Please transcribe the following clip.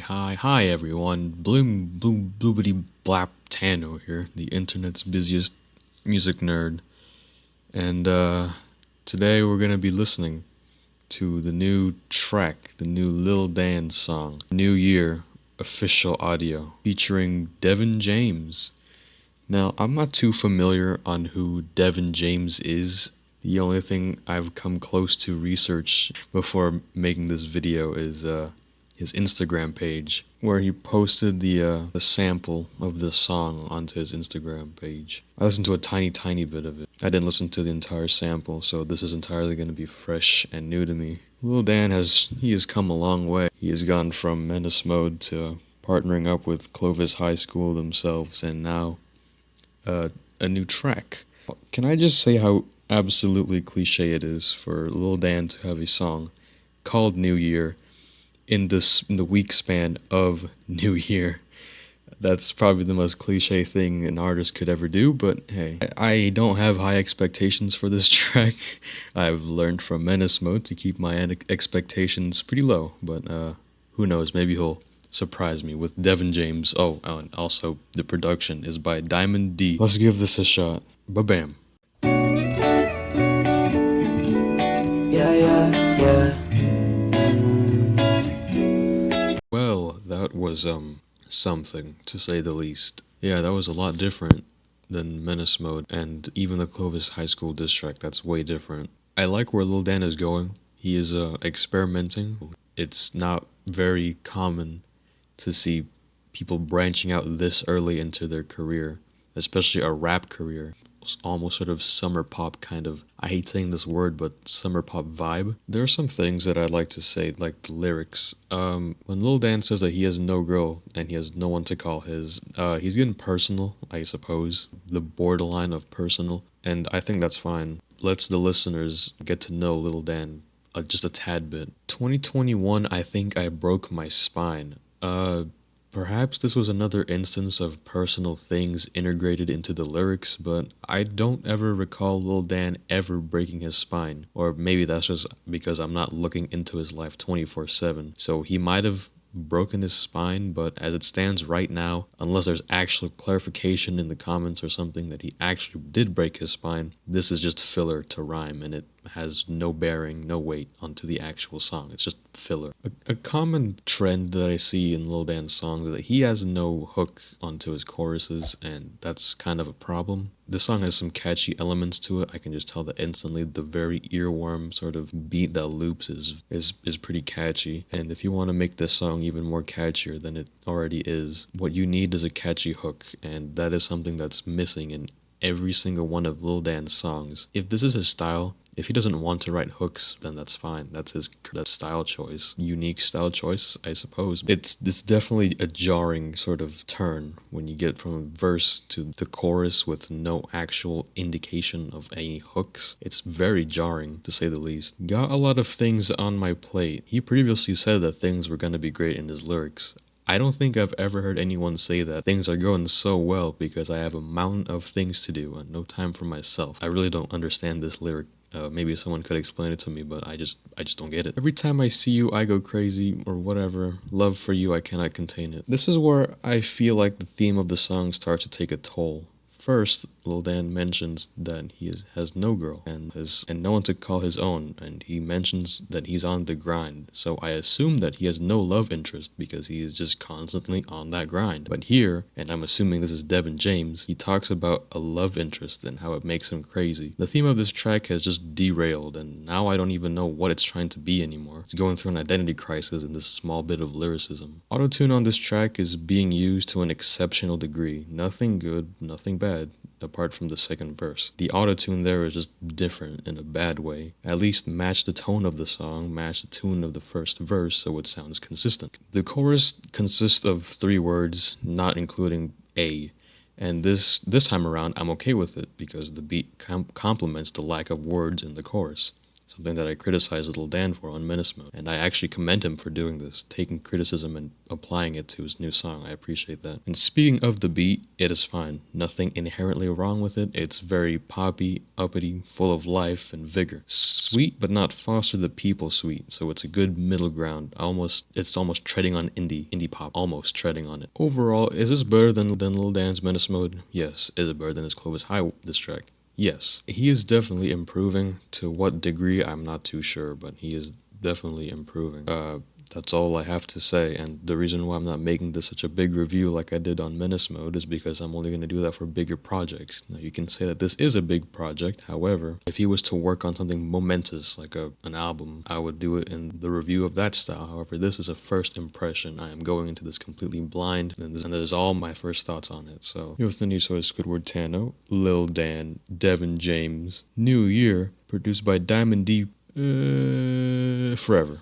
Hi everyone. Bloom bloobity blap Tano here, the internet's busiest music nerd. And today we're gonna be listening to the new track, the new Lil Dan song, New Year official audio, featuring Devin James. Now, I'm not too familiar on who Devin James is. The only thing I've come close to research before making this video is his Instagram page, where he posted the sample of the song onto his Instagram page. I listened to a tiny bit of it. I didn't listen to the entire sample, so this is entirely going to be fresh and new to me. Lil Dan has come a long way. He has gone from Menace Mode to partnering up with Clovis High School themselves, and now a new track. Can I just say how absolutely cliche it is for Lil Dan to have a song called New Year in the week span of New Year? That's probably the most cliche thing an artist could ever do, but hey, I don't have high expectations for this track. I've learned from Menace Mode to keep my expectations pretty low, but who knows, maybe he'll surprise me with Devin James. Oh, and also the production is by Diamond D. Let's give this a shot. Ba-bam. Yeah. Well, that was something, to say the least. Yeah, that was a lot different than Menace Mode, and even the Clovis High School diss track, that's way different. I like where Lil Dan is going. He is experimenting. It's not very common to see people branching out this early into their career, especially a rap career. Almost sort of summer pop kind of, I hate saying this word, but summer pop vibe. There are some things that I'd like to say, like the lyrics. When Lil Dan says that he has no girl and he has no one to call his, he's getting personal, I suppose. The borderline of personal, and I think that's fine. Lets the listeners get to know Lil Dan just a tad bit. 2021, I think I broke my spine. Perhaps this was another instance of personal things integrated into the lyrics, but I don't ever recall Lil Dan ever breaking his spine. Or maybe that's just because I'm not looking into his life 24/7. So he might have broken his spine, but as it stands right now, unless there's actual clarification in the comments or something that he actually did break his spine, this is just filler to rhyme, and it has no bearing, no weight onto the actual song. It's just filler. A common trend that I see in Lil Dan's songs is that he has no hook onto his choruses, and that's kind of a problem. This song has some catchy elements to it. I can just tell that instantly. The very earworm sort of beat that loops is pretty catchy. And if you want to make this song even more catchier than it already is, what you need is a catchy hook, and that is something that's missing in every single one of Lil Dan's songs. If this is his style, if he doesn't want to write hooks, then that's fine. That's his style choice. Unique style choice, I suppose. It's definitely a jarring sort of turn when you get from verse to the chorus with no actual indication of any hooks. It's very jarring, to say the least. Got a lot of things on my plate. He previously said that things were going to be great in his lyrics. I don't think I've ever heard anyone say that things are going so well because I have a mountain of things to do and no time for myself. I really don't understand this lyric. Maybe someone could explain it to me, but I just don't get it. Every time I see you, I go crazy, or whatever. Love for you, I cannot contain it. This is where I feel like the theme of the song starts to take a toll. First, Lil Dan mentions that he has no girl and no one to call his own, and he mentions that he's on the grind. So I assume that he has no love interest because he is just constantly on that grind. But here, and I'm assuming this is Devin James, he talks about a love interest and how it makes him crazy. The theme of this track has just derailed, and now I don't even know what it's trying to be anymore. It's going through an identity crisis in this small bit of lyricism. Autotune on this track is being used to an exceptional degree. Nothing good, nothing bad, apart from the second verse. The autotune there is just different in a bad way. At least match the tone of the song, match the tune of the first verse so it sounds consistent. The chorus consists of 3 words, not including a. And this time around, I'm okay with it because the beat complements the lack of words in the chorus. something that I criticized Lil Dan for on Menace Mode. And I actually commend him for doing this, taking criticism and applying it to his new song. I appreciate that. And speaking of the beat, it is fine. Nothing inherently wrong with it. It's very poppy, uppity, full of life and vigor. Sweet, but not Foster the People sweet. So it's a good middle ground. It's almost treading on indie pop. Almost treading on it. Overall, is this better than Lil Dan's Menace Mode? Yes. Is it better than his Clovis High diss track? Yes, he is definitely improving. To what degree, I'm not too sure, but he is definitely improving. That's all I have to say, and the reason why I'm not making this such a big review like I did on Menace Mode is because I'm only going to do that for bigger projects. Now, you can say that this is a big project, however, if he was to work on something momentous like an album, I would do it in the review of that style. However, this is a first impression. I am going into this completely blind, and that is all my first thoughts on it. So, here's the news source: Squidward Tano, Lil Dan, Devin James, New Year, produced by Diamond D, forever.